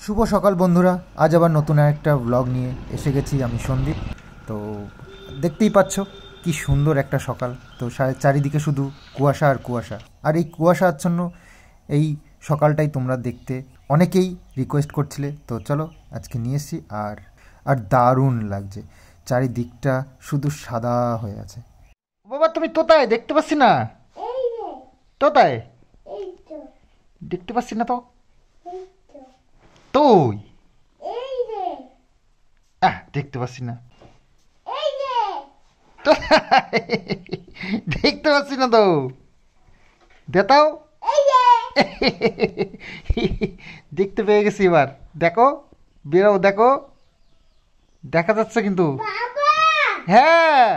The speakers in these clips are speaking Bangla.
শুভ সকাল বন্ধুরা, আজ আবার নতুন একটা ব্লগ নিয়ে এসে গেছি আমি সন্দীপ। তো দেখতেই পাচ্ছ কি সুন্দর একটা সকাল। তো চারিদিকে শুধু কুয়াশা আর কুয়াশা, আর এই কুয়াশা আচ্ছন্ন এই সকালটাই তোমরা দেখতে অনেকেই রিকোয়েস্ট করছিলে। তো চলো আজকে নিয়ে এসেছি, আর আর দারুণ লাগছে, চারিদিকটা শুধু সাদা হয়ে আছে। বাবা তুমি তোতায় দেখতে পাচ্ছি না, তোতায় দেখতে পাচ্ছি না তো তুই দেখতে পাচ্ছি না তো দেখতে পাচ্ছি না তো দেখাও দেখতে পেয়ে গেছি। এবার দেখো, বেরো, দেখো দেখা যাচ্ছে কিন্তু। হ্যাঁ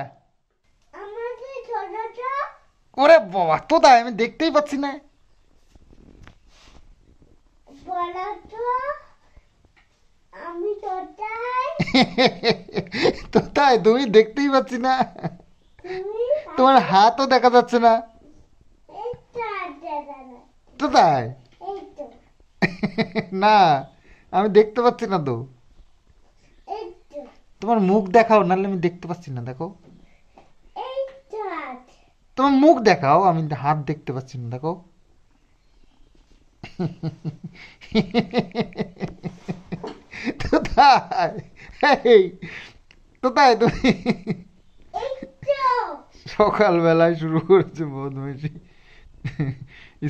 ওরে বাবা, তো তাই আমি দেখতেই পাচ্ছি না। তো তাই তুমি দেখতেই পাচ্ছি না, তোমার হাতও দেখা যাচ্ছে না। তো তাই না, আমি দেখতে পাচ্ছি না তো। তোমার মুখ দেখাও, নাহলে আমি দেখতে পাচ্ছি না। দেখো তোমার মুখ দেখাও, আমি হাত দেখতে পাচ্ছি না। দেখো কোথায় তুমি সকালবেলায় শুরু করেছে বদমাইশি।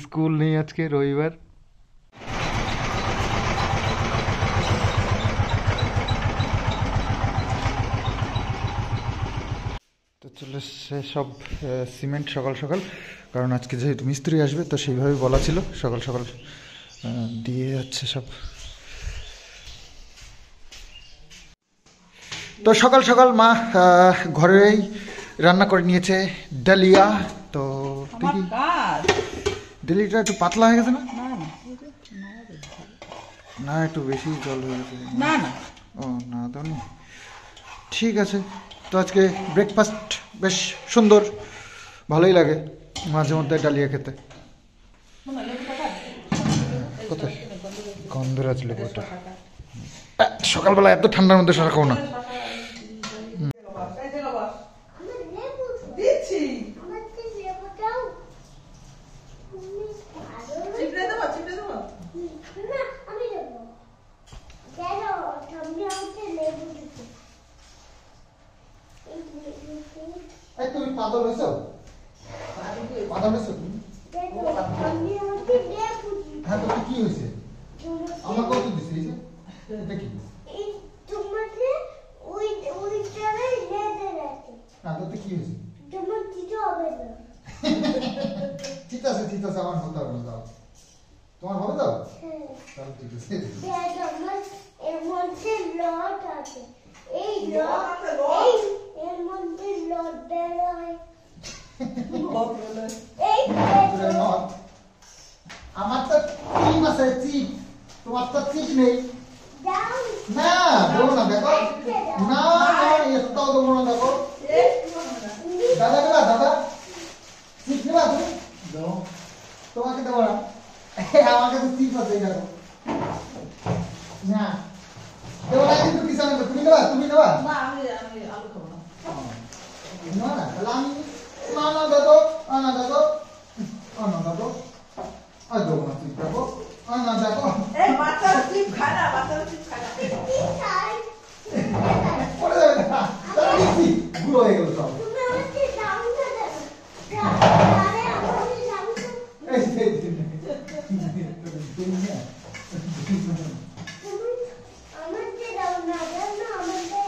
স্কুল নেই আজকে, রবিবার। তো চলে সব সিমেন্ট সকাল সকাল, কারণ আজকে যেহেতু মিস্ত্রি আসবে তো সেইভাবে বলা ছিল, সকাল সকাল দিয়ে যাচ্ছে সব। তো সকাল সকাল মা ঘরেই রান্না করে নিয়েছে ডালিয়া। তো দেখি ডালিয়াটা একটু পাতলা হয়ে গেছে না? না একটু বেশি জল হয়ে গেছে। না না, ও না তো ঠিক আছে। তো আজকে ব্রেকফাস্ট বেশ সুন্দর, ভালোই লাগে মাঝে মধ্যে ডালিয়া খেতে। কোথায় গন্ধরাজ লেবুটা? সকালবেলা এত ঠান্ডার মধ্যে সারা খাও না। তুমি পাগল হয়েছ? পাগল হয়েছ? হ্যাঁ, তো কি হয়েছে? আমার কত দিছে দেখি। কি হয়েছে? ঠিক আছে ঠিক আছে, আমার হতে হবে না। তোমার হবে তো? তাহলে ঠিক আছে। এর মধ্যে লট আছে, এই লট এর মধ্যে লট বের হয়। আমার তো চিপ আছে, চিপ। তোমার তো চিপ নেই। না দেবো না, দেখো না একটাও দেবো না। দেখো দাদা দেবা, দাদা চিপ নেবা তুমি? তোমাকে দেবো না, আমার কাছে চিপ আছে। দেখো না দেবো না, কিন্তু কিছু নেবে। তুমি দেবা, তুমি দেবা না, আমি আলু খাবো না। না তাহলে আমি না না দাদো, না দাদো, না দাদো, আর দেবো না চিপ। দেখো না দেখো, এই বাচ্চা চিপ খায় না, বাচ্চা চিপ খায় না। পড়ে যাবে না, তাহলে কি গুলো হয়ে গেল সব। তুমি আমাকে দাও না, আরে আমাকে দাও না। এই আমাকে দাও না, জানো আমাকে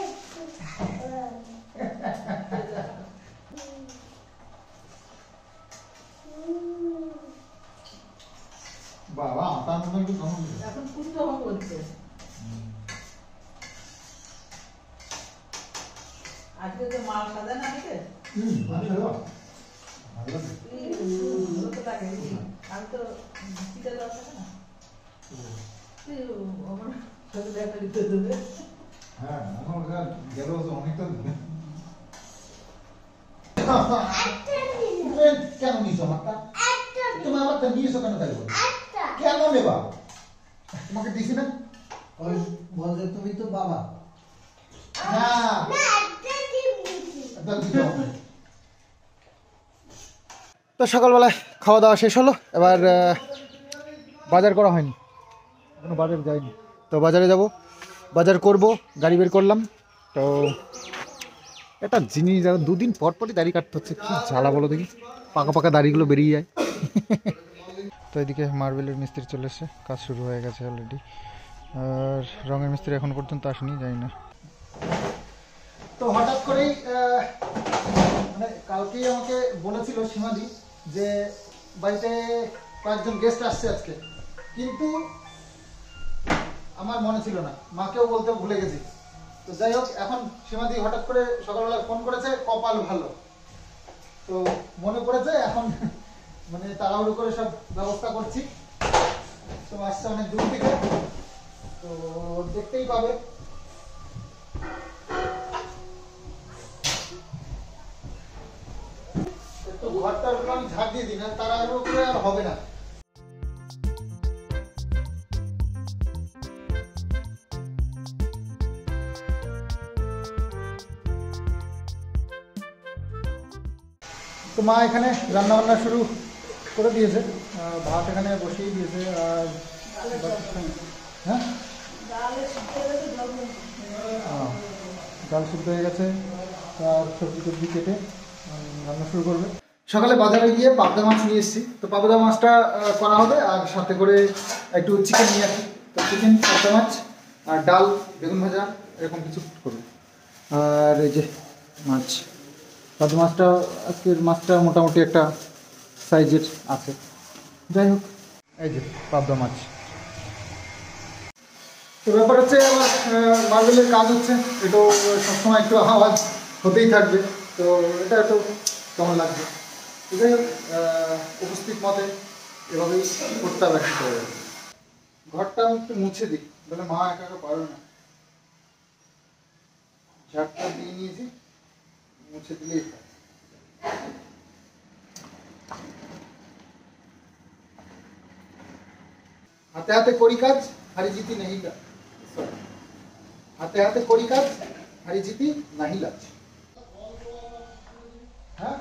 বাবা তার মধ্যে একটু কম এখন কুড়ি টাকা বলছে। আজকে যে মাল সাজা না দিতে ভালো ভালো তো লাগে। আমি তো দিতে দরকার না, তুই আমার সাথে দেখা দিতে দেবে। হ্যাঁ আমার গেল অনেকটা। কেন নিয়েছো আমারটা? তুমি আমারটা নিয়েছো কেন? তাই বলো কেন নেবা? তোমাকে দিছি না? ওই বলতে তুমি তো বাবা না তো সকালবেলায় খাওয়া দাওয়া শেষ হলো। এবার বাজার করা হয়নি, এখনো বাজার যায়নি, তো বাজারে যাব, বাজার করব, গাড়ি বের করলাম। তো একটা জিনিস দুদিন পর পরই দাড়ি কাটতে হচ্ছে, কি জ্বালা বলো দেখি, পাকা পাকা দাড়িগুলো বেরিয়ে যায়। তো এদিকে মার্বেলের মিস্ত্রি চলে এসছে, কাজ শুরু হয়ে গেছে অলরেডি, আর রঙের মিস্ত্রি এখনো পর্যন্ত আসেনি, জানি না। তো হঠাৎ করেই মানে কালকেই আমাকে বলেছিল সীমাদি যে বাড়িতে কয়েকজন গেস্ট আসছে আজকে, কিন্তু আমার মনে ছিল না, মাকেও বলতে ভুলে গেছি। তো যাই হোক, এখন সীমাদি হঠাৎ করে সকালবেলা ফোন করেছে, কপাল ভালো, তো মনে পড়েছে, এখন মানে তাড়াহুড়ো করে সব ব্যবস্থা করছি। তো আসছে অনেক দূর থেকে, তো দেখতেই পাবে। একটু ঘরটার উপর আমি ঝাঁপ দিয়ে দিই, না তাড়াহুড়ো করে আর হবে না। তো মা এখানে রান্না বান্না শুরু করে দিয়েছে, ভাত এখানে বসিয়ে দিয়েছে, আর হ্যাঁ ডাল সিদ্ধ হয়ে গেছে, আর সবজি টবজি কেটে রান্না শুরু করবে। সকালে বাজারে গিয়ে পাবদা মাছ নিয়ে এসেছি, তো পাবদা মাছটা করা হবে, আর সাথে করে একটু চিকেন নিয়ে আসি। তো চিকেন, পাবদা মাছ, আর ডাল, বেগুন ভাজা, এরকম কিছু করবে। আর এই যে মাছ, পাবদা মাছটা আজকের মাছটা মোটামুটি একটা সাইজের আছে। যাই হোক, এই যে পাবদা মাছ। তো ব্যাপার হচ্ছে আমার মার্বেলের কাজ হচ্ছে, একটু সবসময় একটু আওয়াজ হতেই থাকবে, তো এটা একটু কেমন লাগবে। যাই হোক, উপস্থিত মতে এভাবেই করতে হবে। ঘরটা আমি একটু মুছে দিই, বলে মা একা একা পারো না, ঝাড়টা দিয়ে নিয়েছি, মুছে দিলেই হাতে হাতে করি কাজ, হারি জিতি নেই কাজ, হাতে হাতে করি কাজ, হারি জিতি নাহি লাজ। হ্যাঁ,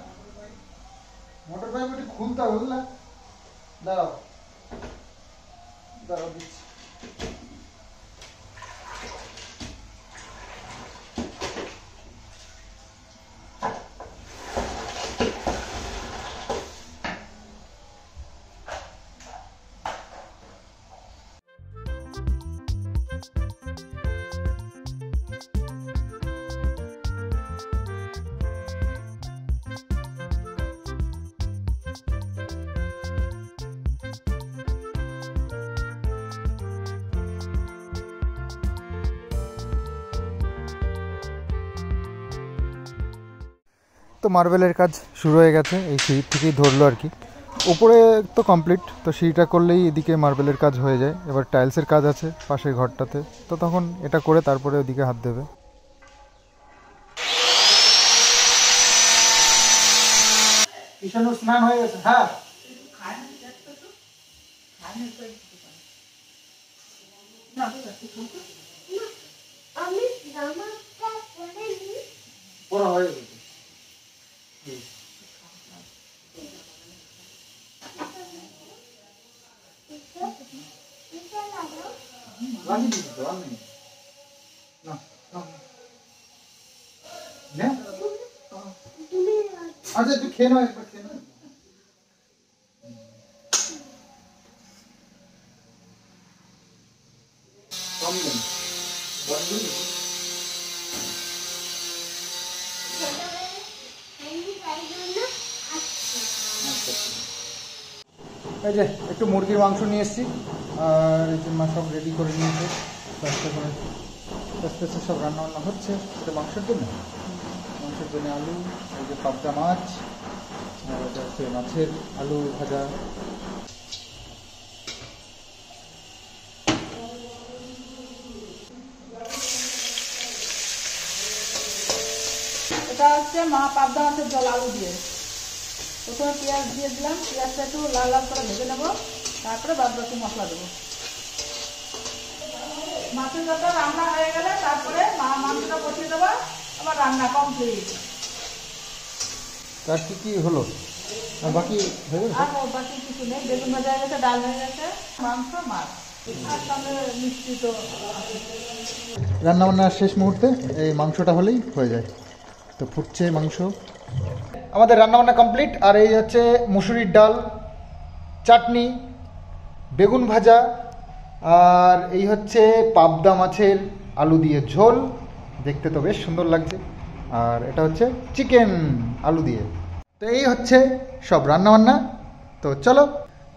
মোটর পাইপ একটু খুলতে হবে, বুঝলা? দাঁড়াও দাঁড়াও দিচ্ছি। তো মার্বেলের কাজ শুরু হয়ে গেছে, এই সিঁড়ির থেকেই ধরলো আর কি। উপরে তো কমপ্লিট, তো সিঁড়িটা করলেই এদিকে মার্বেলের কাজ হয়ে যায়। এবার টাইলসের কাজ আছে পাশের ঘরটাতে, তো তখন এটা করে তারপরে ওদিকে হাত দেবে। ঈশানুর স্নান হয়ে গেছে। হ্যাঁ, পড়া হয়ে গেছে। আচ্ছা, তুই খেয়ে নাও, একবার খেয়ে নাও। এই যে একটু মুরগির মাংস নিয়ে এসেছি, আর এই যে মা সব রেডি করে নিয়েছে, আস্তে করে আস্তে আস্তে সব রান্না বান্না হচ্ছে। এটা মাংসের জন্য আলু, এই যে পাবদা মাছ, আর এটা হচ্ছে মাছের আলু ভাজা। এটা হচ্ছে মা পাবদা মাছের জল আলু দিয়ে। প্রথমে পেঁয়াজ দিয়ে দিলাম, পেঁয়াজটা একটু লাল লাল করে ভেজে নেবো, তারপরে বাদ বাকি মশলা দেবো। মাছের ঝোলটা রান্না হয়ে গেলে তারপরে মাংসটা বসিয়ে দেবো, আবার রান্না কমপ্লিট। তার কি হলো আর বাকি হয়ে গেল? আর বাকি কিছু নেই, বেগুন ভাজা হয়ে গেছে, ডাল হয়ে গেছে, মাংস মাছ আর সঙ্গে মিষ্টি তো। রান্নাবান্নার শেষ মুহূর্তে এই মাংসটা হলেই হয়ে যায়। তো ফুটছে মাংস, আমাদের রান্নাবান্না কমপ্লিট। আর এই হচ্ছে মুসুরির ডাল, চাটনি, বেগুন ভাজা, আর এই হচ্ছে পাবদা মাছের আলু দিয়ে ঝোল, দেখতে তো বেশ সুন্দর লাগছে। আর এটা হচ্ছে চিকেন আলু দিয়ে। তো এই হচ্ছে সব রান্নাবান্না। তো চলো,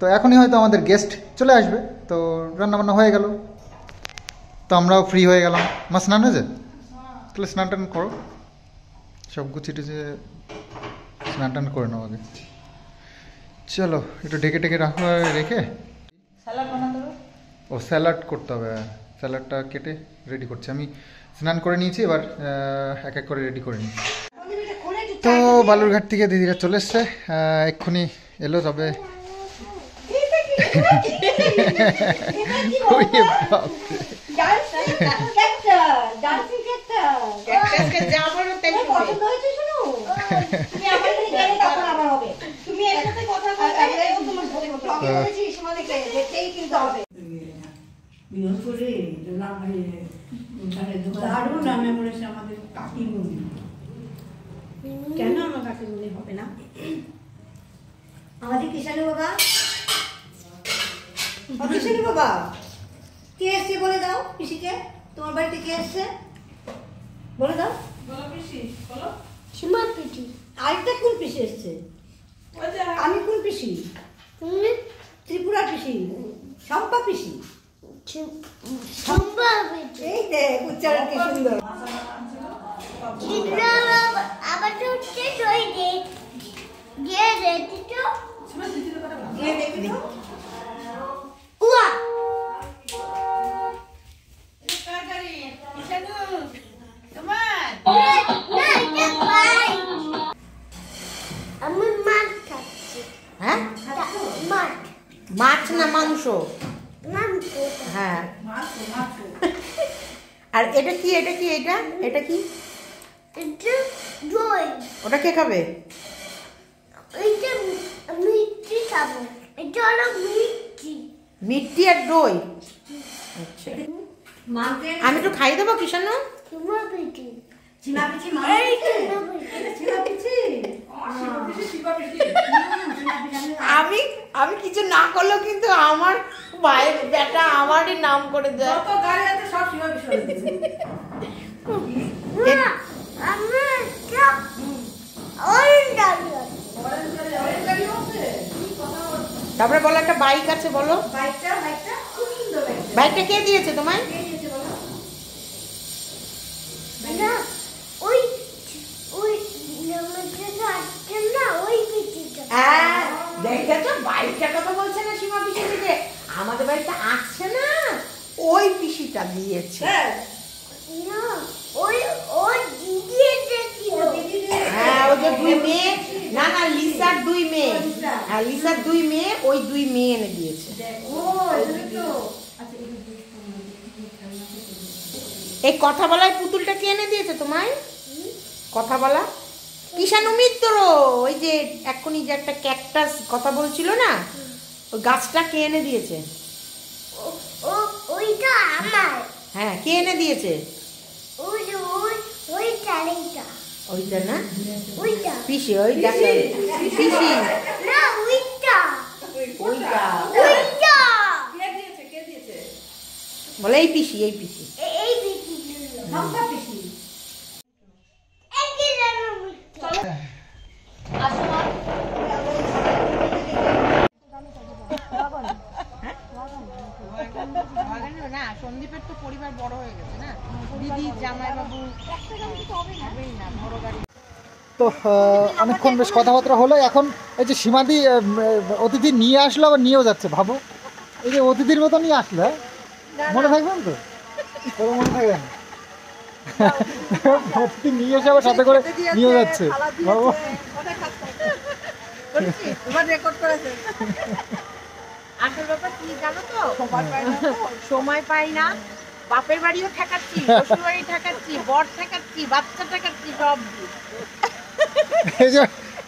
তো এখনই হয়তো আমাদের গেস্ট চলে আসবে, তো রান্নাবান্না হয়ে গেল, তো আমরাও ফ্রি হয়ে গেলাম। মা স্নান হয়েছে? তাহলে স্নান টান করো, সব গুছিয়ে টুছিয়ে স্নান টান করে নাও আগে। চলো একটু ঢেকে ঢেকে রেখে স্যালাড বানাতে হবে। ও স্যালাড করতে হবে, স্যালাডটা কেটে রেডি করছি। আমি স্নান করে নিয়েছি, এবার এক এক করে রেডি করে নিই। তো বালুরঘাট থেকে দিদিরা চলে এসছে, এক্ষুনি এলো। তবে কেন আমার কাছে মনে হবে না? আমাদের কিষাণু বাবা, কিষাণু বাবা কে এসছে বলে দাও পিসিকে। তোমার বাড়িতে কে এসছে বলে দাও। বলো পিসি, বলো। সীমা পিসি। আরেকটা কোন পিসি এসছে? আমি কোন পিসি? তুমি ত্রিপুরা পিসি, শম্পা পিসি। শম্পা পিসি, এই দেখ উচ্চারণ কি সুন্দর। আবার তো উঠছে দই দে গিয়ে দেখি তো, গিয়ে দেখি তো। উয়া আমি মাছ খাচ্ছি। হ্যাঁ, মাছ মাছ না মাংস? মাংস। হ্যাঁ। আর এটা কি, এটা কি, এটা এটা কি? এটা দই। ওটা কে খাবে? এটা মিষ্টি খাবো। এটা হলো মিষ্টি। মিষ্টি আর দই। আচ্ছা, আমি একটু খাই দেবো কিষাণ। সীমা পিসি। চিনা পিসি এই সীমা পিসি। আমি আমি কিছু না করলেও কিন্তু আমার ভাইয়ের বেটা আমারই নাম করে দেয়। যত গাড়ি আছে সব সীমা পিসি। আমার সব অরেঞ্জ গাড়ি আছে। তারপরে বলো একটা বাইক আছে, বলো। বাইকটা খুব সুন্দর। বাইকটা কে দিয়েছে তোমায়? কে দিয়েছে বলো? না ওই ওই নামটা আছে না, ওই পিসিটা। হ্যাঁ, দেখেছো বাইকটার কথা বলছে না সীমা পিসি দিকে? আমাদের বাড়িতে আসছে না, ওই পিসিটা দিয়েছে। না ওই ও দিদি এসেছিল। হ্যাঁ, ওই যে দুই মেয়ে, না না লিসার দুই মেয়ে, হ্যাঁ লিসার দুই মেয়ে, ওই দুই মেয়ে এনে দিয়েছে। এই কথা বলায় পুতুলটা কে এনে দিয়েছে তোমায়? কথা বলা কিষাণ মিত্র, ওই যে এক্ষুনি যে একটা ক্যাকটাস কথা বলছিল না, ওই গাছটা কে এনে দিয়েছে? ওইটা আমার। হ্যাঁ, কে এনে দিয়েছে? ওই ওই ওই চালিটা। ওইটা না, ওইটা পিসি, ওই দেখো পিসি, না ওইটা ওইটা ওইটা কে দিয়েছে, কে দিয়েছে? বলে এই পিসি, এই পিসি। এই পিসি শম্পা পিসি। এই যে জানো চলো আসো না, সন্দীপের তো পরিবার বড় হয়ে গেছে না, দিদি জামাইবাবু হবেই না, বড় গাড়ি। তো অনেকক্ষণ বেশ কথাবার্তা হলো। এখন এই যে সীমাদি অতিথি নিয়ে আসলো, আবার নিয়েও যাচ্ছে। ভাবো, এই যে অতিথির মতো নিয়ে আসলো, হ্যাঁ? মনে থাকবেন তো? মনে থাকবেন? অতিথি নিয়ে এসে আবার সাথে করে নিয়েও যাচ্ছে। ভাবো, আসল ব্যাপার কি জানো তো, সময় পাই না, বাপের বাড়িও ঠেকাচ্ছি, শ্বশুর বাড়ি ঠেকাচ্ছি, বর ঠেকাচ্ছি, বাচ্চা ঠেকাচ্ছি, সব।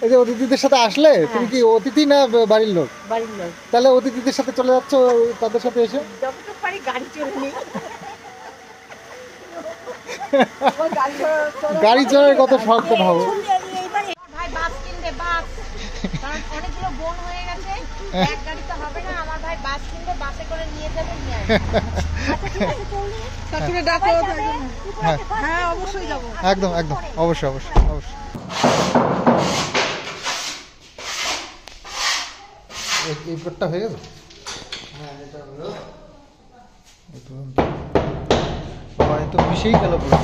এই যে অতিথিদের সাথে আসলে তুমি কি অতিথি না বাড়ির লোক? বাড়ির লোক। তাহলে অতিথিদের সাথে চলে যাচ্ছ তাদের সাথে এসে? যতটুকু পারি গাড়ি চড়ে নিই। গাড়ি চড়ার কত শখ তো ভাবো। ভাই বাস কিনবে, বাস, কারণ অনেকগুলো বোন হয়ে গেছে, এক গাড়ি তো হবে না। আমার ভাই বাস কিনবে, বাসে করে নিয়ে যাবে, নিয়ে আসবে। শাশুড়ি ডাকো। হ্যাঁ হ্যাঁ অবশ্যই যাবো। একদম একদম, অবশ্যই অবশ্যই অবশ্যই। এই পেটটা হয়ে গেছে। হ্যাঁ এটা হলো তো মিশেই গেল পুরো।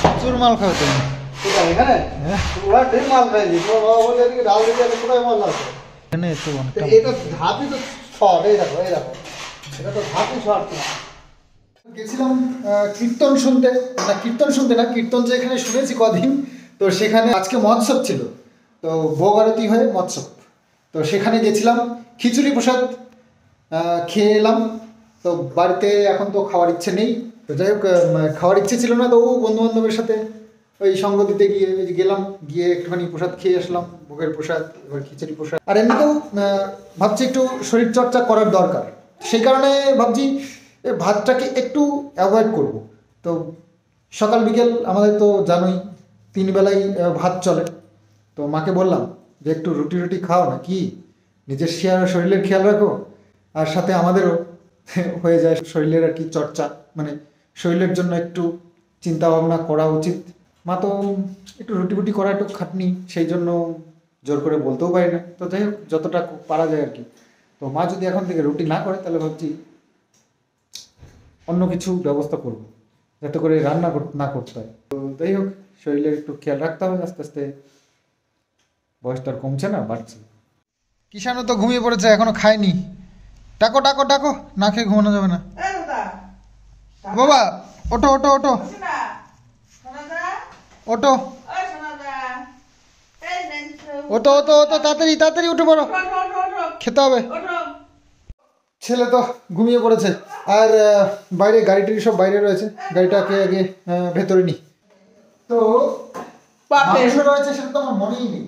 প্রচুর মাল খাবে তুমি এখানে। ওরা ঢের মাল খাইলি, তোমার বাবা বলে এদিকে ডাল দিতে কোথায় মাল আছে এখানে। তো এটা ধাপই তো শর্ট, এই দেখো এই দেখো, এটা তো ধাপই শর্ট। গেছিলাম কীর্তন শুনতে, না কীর্তন শুনতে না, কীর্তন যে এখানে শুনেছি কদিন, তো সেখানে আজকে মহোৎসব ছিল, তো ভোগ আরতি হয়ে মহোৎসব, তো সেখানে গেছিলাম। খিচুড়ি প্রসাদ খেয়ে এলাম। তো বাড়িতে এখন তো খাওয়ার ইচ্ছে নেই, তো যাই হোক খাওয়ার ইচ্ছে ছিল না, তো বন্ধু বান্ধবের সাথে ওই সঙ্গ দিতে গিয়ে গেলাম, গিয়ে একটুখানি প্রসাদ খেয়ে আসলাম, ভোগের প্রসাদ, এবার খিচুড়ি প্রসাদ। আর এমনিতেও ভাবছি একটু শরীরচর্চা করার দরকার, সেই কারণে ভাবছি ভাতটাকে একটু অ্যাভয়েড করব। তো সকাল বিকেল আমাদের তো জানোই 3 বেলাই ভাত চলে, তো মাকে বললাম যে একটু রুটি রুটি খাও না, কি নিজের শরীরের খেয়াল রাখো, আর সাথে আমাদেরও হয়ে যায় শরীরের আর কি চর্চা, মানে শরীরের জন্য একটু চিন্তা ভাবনা করা উচিত। মা তো একটু রুটি বুটি করা একটু খাটনি, সেই জন্য জোর করে বলতেও পারি না। তো যাই হোক যতটা পারা যায় আর কি। তো মা যদি এখন থেকে রুটি না করে, তাহলে ভাবছি অন্য কিছু ব্যবস্থা করব, যাতে করে রান্না না করতে হয়। তো যাই হোক শরীরের একটু খেয়াল রাখতে হবে, আস্তে আস্তে বয়সটা আর কমছে না, বাড়ছে। কিষানও তো ঘুমিয়ে পড়েছে, এখনো খায়নি। ডাকো ডাকো ডাকো, না খেয়ে ঘুমানো যাবে না। বাবা ওঠো ওঠো ওঠো ওঠো ওঠো ওঠো ওঠো, তাড়াতাড়ি তাড়াতাড়ি উঠে পড়ো, খেতে হবে। ছেলে তো ঘুমিয়ে পড়েছে, আর বাইরে গাড়িটি সব বাইরে রয়েছে, গাড়িটাকে আগে ভেতরে নি। তো মাংস রয়েছে, সেটা তো আমার মনেই নেই।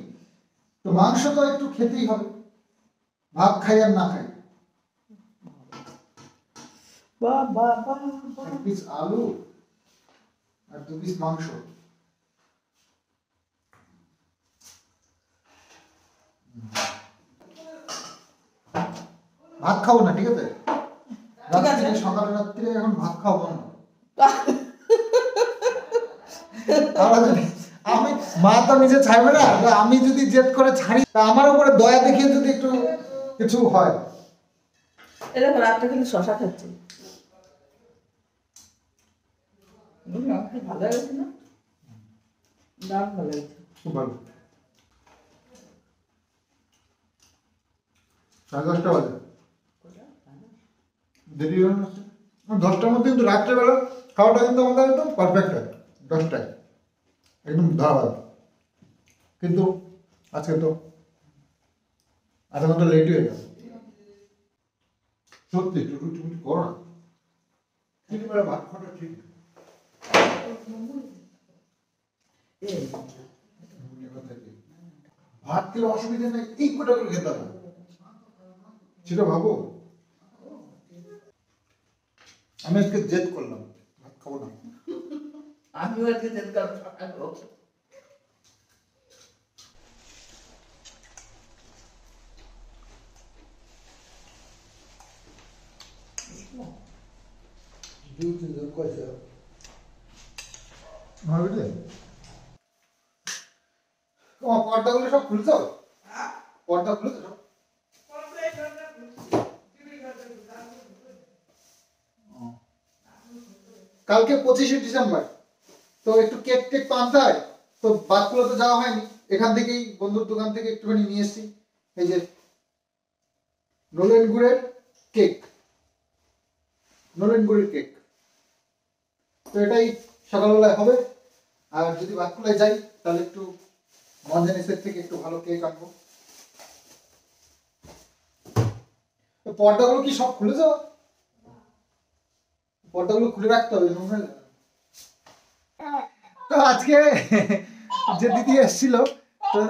তো মাংস তো একটু খেতেই হবে, ভাত খাই আর না খাই। 1 পিস আলু আর 2 পিস মাংস। ভাত খাবো না, ঠিক আছে? রাত্রে সকালে রাত্রে এখন ভাত খাবো না। আমি মা তো নিজে ছাড়বে না, আমি যদি জেদ করে ছাড়ি, আমার উপরে দয়া দেখিয়ে যদি একটু কিছু হয়। এরকম রাতটা কিন্তু শশা খাচ্ছে, ভালো লাগছে না? দারুণ ভালো লাগছে, খুব ভালো। 10:30 বাজে, দেরি হয়ে গেছে। 10টার মধ্যে কিন্তু রাত্রেবেলা খাওয়াটা কিন্তু আমাদের একদম পারফেক্ট হয়, 10টায় একদম ধারাবাহিক। কিন্তু আজকে তো আধা ঘন্টা লেট হয়ে গেল। সত্যি একটু রুটি মুটি করো না, তিনবেলা ভাত খাওয়াটা ঠিক না। ভাত খেলে অসুবিধা নেই, এই কটা করে খেতে হবে, সেটা ভাবো। আমি আজকে জেদ করলাম ভাত খাবো না। আমিও আজকে জেদ করবো। তোমার পর্দাগুলো সব খুলছো? পর্দা খুলেছো সব? কালকে 25শে ডিসেম্বর, তো একটু কেক টেক তো আনতে হয়। তো বাদগুলো তো যাওয়া হয়নি, এখান থেকেই বন্ধুর দোকান থেকে একটুখানি নিয়ে এসেছি। এই যে নলেন গুড়ের কেক, নলেন গুড়ের কেক। তো এটাই সকালবেলায় হবে। আর যদি বাদকুলায় যাই, তাহলে একটু মঞ্জানিসের থেকে একটু ভালো কেক আনবো। পর্দাগুলো কি সব খুলেছ? পর্দাগুলো খুলে রাখতে হবে নোংরা লাগে। তো আজকে যে দিদি এসেছিল তো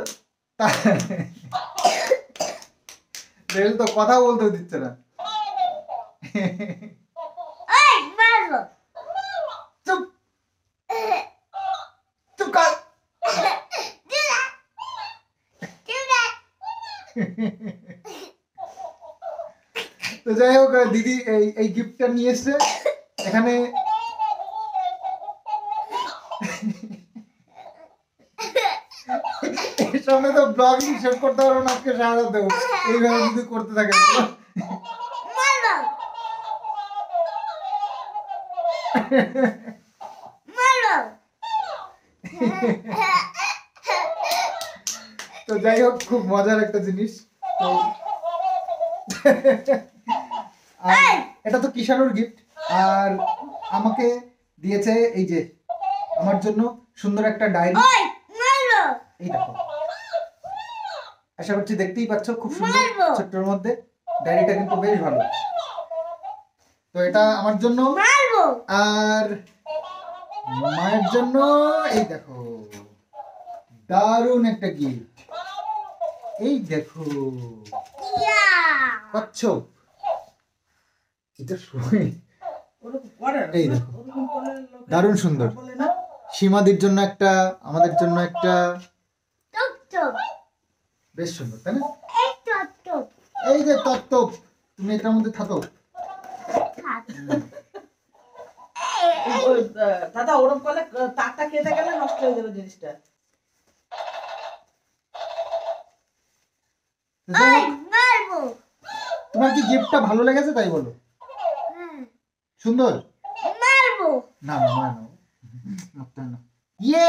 তো কথা বলতে দিচ্ছে না। চুপ চুপ কর। তো যাই হোক দিদি এই গিফটটা নিয়ে এসছে এখানে। এর সামনে তো ব্লগিং শেষ করতে পারবো না আজকে সারাতেও, এইভাবে যদি করতে থাকে। তো যাই হোক খুব মজার একটা জিনিস। তো এটা তো কিষানুর গিফট, আর আমাকে দিয়েছে এই যে আমার জন্য সুন্দর একটা ডায়েরি। এই দেখো, আশা করছি দেখতেই পাচ্ছ খুব সুন্দর ছোট্টর মধ্যে ডায়েরিটা কিন্তু বেশ ভালো। তো এটা আমার জন্য, আর মায়ের জন্য এই দেখো দারুণ একটা গিফট। এই দেখো কচ্ছপ, এটা শুনে এই দেখো দারুণ সুন্দর। সীমাদির জন্য একটা, আমাদের জন্য একটা, বেশ সুন্দর তাই না? এই যে তত্ত্ব, তুমি এটার মধ্যে থাকো। দাদা ওরকম করলে তারটা কেটে গেলে নষ্ট হয়ে যাবে জিনিসটা। তোমার কি গিফটটা ভালো লেগেছে তাই বলো? সুন্দর না না ইয়ে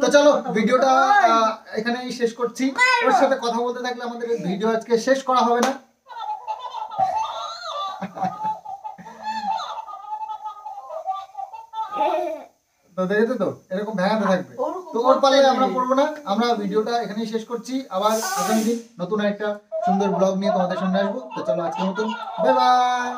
তো চলো ভিডিওটা এখানেই শেষ করছি। ওর সাথে কথা বলতে থাকলে আমাদের ভিডিও আজকে শেষ করা হবে না। তো দেখেছো তো এরকম ভেঙাতে থাকবে, তো ওর পাল্লায় আমরা পড়বো না। আমরা ভিডিওটা এখানেই শেষ করছি, আবার আগামী দিন নতুন একটা সুন্দর ব্লগ নিয়ে তোমাদের সামনে আসবো। তো চলো আজকের মতন বাই বাই।